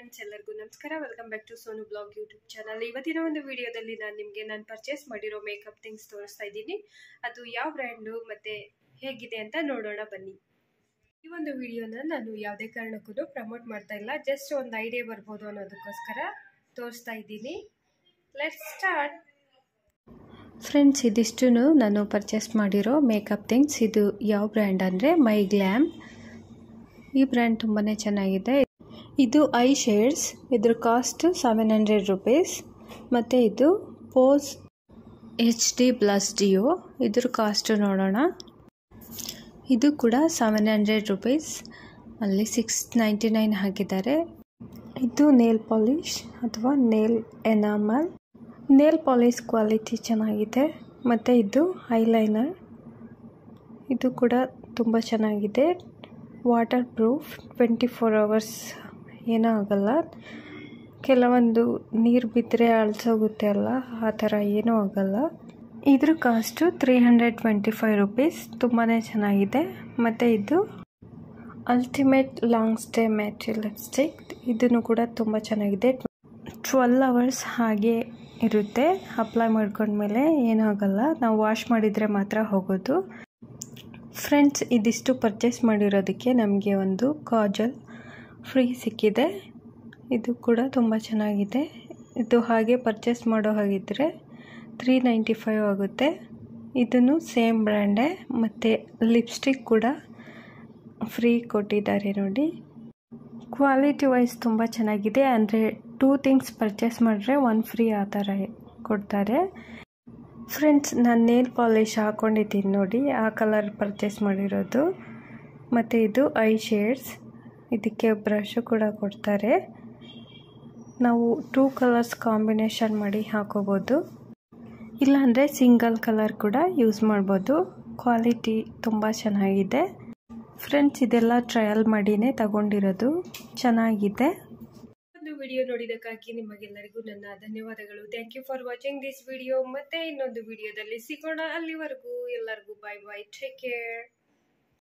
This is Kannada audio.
ಫ್ರೆಂಡ್ಸ್, ಎಲ್ಲರಿಗೂ ನಮಸ್ಕಾರ. Welcome back to Sonu blog YouTube channel. ಇವತ್ತಿನ ಒಂದು ವಿಡಿಯೋದಲ್ಲಿ ನಾನು ಪರ್ಚೇಸ್ ಮಾಡಿರೋ ಮೇಕಪ್ ಥಿಂಗ್ಸ್ ತೋರಿಸ್ತಾ ಇದ್ದೀನಿ. ಅದು ಯಾವ ಬ್ರ್ಯಾಂಡು ಮತ್ತೆ ಹೇಗಿದೆ ಅಂತ ನೋಡೋಣ ಬನ್ನಿ. ಈ ಒಂದು ವಿಡಿಯೋನ ನಾನು ಯಾವುದೇ ಕಾರಣಕ್ಕೂ ಪ್ರಮೋಟ್ ಮಾಡ್ತಾ ಇಲ್ಲ, ಜಸ್ಟ್ ಒಂದು ಐಡಿಯಾ ಬರ್ಬೋದು ಅನ್ನೋದಕ್ಕೋಸ್ಕರ ತೋರಿಸ್ತಾ ಇದ್ದೀನಿ. Let's start. ಫ್ರೆಂಡ್ಸ್, ಇದಿಷ್ಟು ನಾನು ಪರ್ಚೇಸ್ ಮಾಡಿರೋ ಮೇಕಪ್ ಥಿಂಗ್ಸ್. ಇದು ಯಾವ ಬ್ರ್ಯಾಂಡ್ ಅಂದರೆ ಮೈ ಗ್ಲಾಮ್. ಈ ಬ್ರ್ಯಾಂಡ್ ತುಂಬಾ ಚೆನ್ನಾಗಿದೆ. ಇದು ಐ ಶೇಡ್ಸ್. ಇದ್ರ ಕಾಸ್ಟ್ 700 ರೂಪೀಸ್. ಮತ್ತು ಇದು ಪೋಸ್ HD ಬ್ಲಸ್ ಡಿಯೋ. ಇದ್ರ ಕಾಸ್ಟ್ ನೋಡೋಣ. ಇದು ಕೂಡ 700 ರೂಪೀಸ್. ಅಲ್ಲಿ 699 ಹಾಕಿದ್ದಾರೆ. ಇದು ನೇಲ್ ಪಾಲಿಶ್ ಅಥವಾ nail enamel. Nail polish quality ಚೆನ್ನಾಗಿದೆ. ಮತ್ತು ಇದು ಐಲೈನರ್. ಇದು ಕೂಡ ತುಂಬ ಚೆನ್ನಾಗಿದೆ. ವಾಟರ್ ಪ್ರೂಫ್, 24 ಅವರ್ಸ್ ಏನೂ ಆಗಲ್ಲ. ಕೆಲವೊಂದು ನೀರು ಬಿದ್ದರೆ ಅಳಿಸೋಗುತ್ತೆ ಅಲ್ಲ, ಆ ಥರ ಏನೂ ಆಗಲ್ಲ. ಇದ್ರ ಕಾಸ್ಟು 325 ರೂಪೀಸ್. ತುಂಬಾ ಚೆನ್ನಾಗಿದೆ. ಮತ್ತು ಇದು ultimate long stay mat lipstick. ಇದನ್ನು ಕೂಡ ತುಂಬ ಚೆನ್ನಾಗಿದೆ. 12 ಅವರ್ಸ್ ಹಾಗೆ ಇರುತ್ತೆ. ಅಪ್ಲೈ ಮಾಡ್ಕೊಂಡ್ಮೇಲೆ ಏನೂ ಆಗಲ್ಲ. ನಾವು ವಾಶ್ ಮಾಡಿದರೆ ಮಾತ್ರ ಹೋಗೋದು. ಫ್ರೆಂಡ್ಸ್, ಇದಿಷ್ಟು ಪರ್ಚೇಸ್ ಮಾಡಿರೋದಕ್ಕೆ ನಮಗೆ ಒಂದು ಕಾಜಲ್ ಫ್ರೀ ಸಿಕ್ಕಿದೆ. ಇದು ಕೂಡ ತುಂಬ ಚೆನ್ನಾಗಿದೆ. ಇದು ಹಾಗೆ ಪರ್ಚೇಸ್ ಮಾಡೋ ಹಾಗಿದ್ದರೆ 395 ಆಗುತ್ತೆ. ಇದನ್ನು ಸೇಮ್ ಬ್ರ್ಯಾಂಡೇ. ಮತ್ತು ಲಿಪ್ಸ್ಟಿಕ್ ಕೂಡ ಫ್ರೀ ಕೊಟ್ಟಿದ್ದಾರೆ ನೋಡಿ. ಕ್ವಾಲಿಟಿ ವೈಸ್ ತುಂಬ ಚೆನ್ನಾಗಿದೆ. ಅಂದರೆ 2 ಥಿಂಗ್ಸ್ ಪರ್ಚೇಸ್ ಮಾಡಿದ್ರೆ 1 ಫ್ರೀ ಆ ಥರ ಕೊಡ್ತಾರೆ. ಫ್ರೆಂಡ್ಸ್, ನಾನು ನೇಲ್ ಪಾಲಿಶ್ ಹಾಕ್ಕೊಂಡಿದ್ದೀನಿ ನೋಡಿ, ಆ ಕಲರ್ ಪರ್ಚೇಸ್ ಮಾಡಿರೋದು. ಮತ್ತು ಇದು ಐ ಶೇಡ್ಸ್. ಇದಕ್ಕೆ ಬ್ರಷು ಕೂಡ ಕೊಡ್ತಾರೆ. ನಾವು 2 ಕಲರ್ಸ್ ಕಾಂಬಿನೇಷನ್ ಮಾಡಿ ಹಾಕೋಬೋದು, ಇಲ್ಲಾಂದರೆ ಸಿಂಗಲ್ ಕಲರ್ ಕೂಡ ಯೂಸ್ ಮಾಡ್ಬೋದು. ಕ್ವಾಲಿಟಿ ತುಂಬ ಚೆನ್ನಾಗಿದೆ. ಫ್ರೆಂಡ್ಸ್, ಇದೆಲ್ಲ ಟ್ರಯಲ್ ಮಾಡಿನೇ ತಗೊಂಡಿರೋದು. ಚೆನ್ನಾಗಿದೆ. ಒಂದು ವಿಡಿಯೋ ನೋಡಿದ್ದಕ್ಕಾಗಿ ನಿಮಗೆಲ್ಲರಿಗೂ ನನ್ನ ಧನ್ಯವಾದಗಳು. Thank you for watching this video. ಮತ್ತೆ ಇನ್ನೊಂದು ವಿಡಿಯೋದಲ್ಲಿ ಸಿಗೋಣ. ಅಲ್ಲಿವರೆಗೂ ಎಲ್ಲರಿಗೂ ಬೈ ಬೈ. Take care.